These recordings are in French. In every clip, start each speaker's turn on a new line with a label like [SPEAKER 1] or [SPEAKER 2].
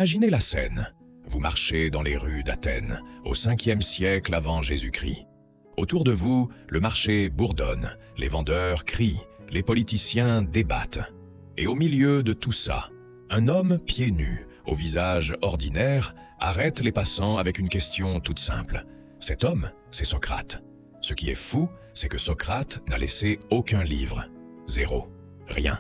[SPEAKER 1] Imaginez la scène. Vous marchez dans les rues d'Athènes, au 5e siècle avant Jésus-Christ. Autour de vous, le marché bourdonne, les vendeurs crient, les politiciens débattent. Et au milieu de tout ça, un homme pieds nus, au visage ordinaire, arrête les passants avec une question toute simple. Cet homme, c'est Socrate. Ce qui est fou, c'est que Socrate n'a laissé aucun livre. Zéro. Rien.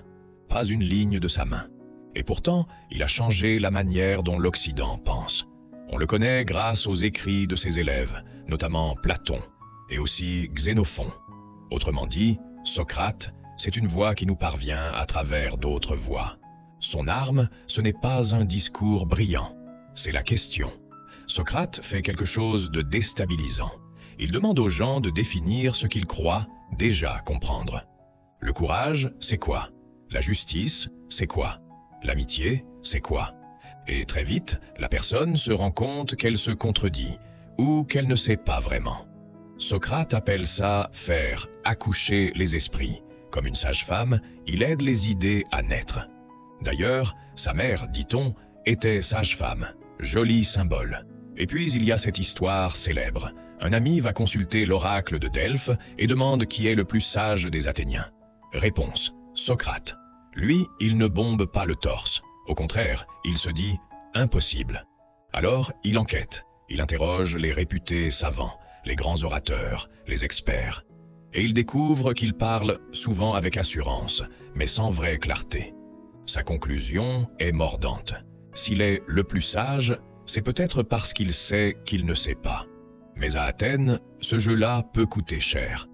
[SPEAKER 1] Pas une ligne de sa main. Et pourtant, il a changé la manière dont l'Occident pense. On le connaît grâce aux écrits de ses élèves, notamment Platon, et aussi Xénophon. Autrement dit, Socrate, c'est une voix qui nous parvient à travers d'autres voix. Son arme, ce n'est pas un discours brillant, c'est la question. Socrate fait quelque chose de déstabilisant. Il demande aux gens de définir ce qu'ils croient déjà comprendre. Le courage, c'est quoi? La justice, c'est quoi? L'amitié, c'est quoi? Et très vite, la personne se rend compte qu'elle se contredit ou qu'elle ne sait pas vraiment. Socrate appelle ça « faire accoucher les esprits ». Comme une sage-femme, il aide les idées à naître. D'ailleurs, sa mère, dit-on, était sage-femme. Joli symbole. Et puis il y a cette histoire célèbre. Un ami va consulter l'oracle de Delphes et demande qui est le plus sage des Athéniens. Réponse: Socrate. Lui, il ne bombe pas le torse. Au contraire, il se dit « impossible ». Alors, il enquête. Il interroge les réputés savants, les grands orateurs, les experts. Et il découvre qu'il parle souvent avec assurance, mais sans vraie clarté. Sa conclusion est mordante. S'il est le plus sage, c'est peut-être parce qu'il sait qu'il ne sait pas. Mais à Athènes, ce jeu-là peut coûter cher.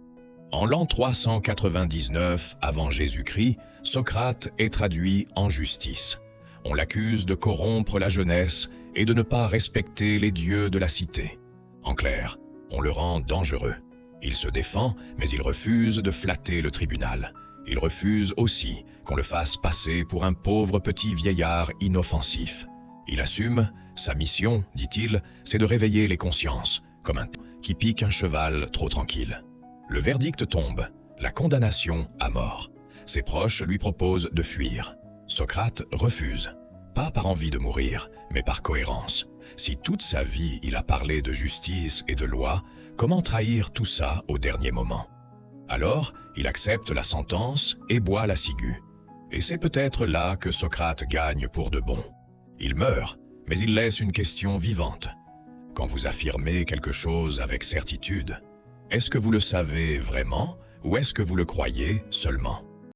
[SPEAKER 1] En l'an 399 avant Jésus-Christ, Socrate est traduit en justice. On l'accuse de corrompre la jeunesse et de ne pas respecter les dieux de la cité. En clair, on le rend dangereux. Il se défend, mais il refuse de flatter le tribunal. Il refuse aussi qu'on le fasse passer pour un pauvre petit vieillard inoffensif. Il assume, sa mission, dit-il, c'est de réveiller les consciences, comme un qui pique un cheval trop tranquille. Le verdict tombe, la condamnation à mort. Ses proches lui proposent de fuir. Socrate refuse, pas par envie de mourir, mais par cohérence. Si toute sa vie il a parlé de justice et de loi, comment trahir tout ça au dernier moment? Alors, il accepte la sentence et boit la ciguë. Et c'est peut-être là que Socrate gagne pour de bon. Il meurt, mais il laisse une question vivante. Quand vous affirmez quelque chose avec certitude, est-ce que vous le savez vraiment ou est-ce que vous le croyez seulement?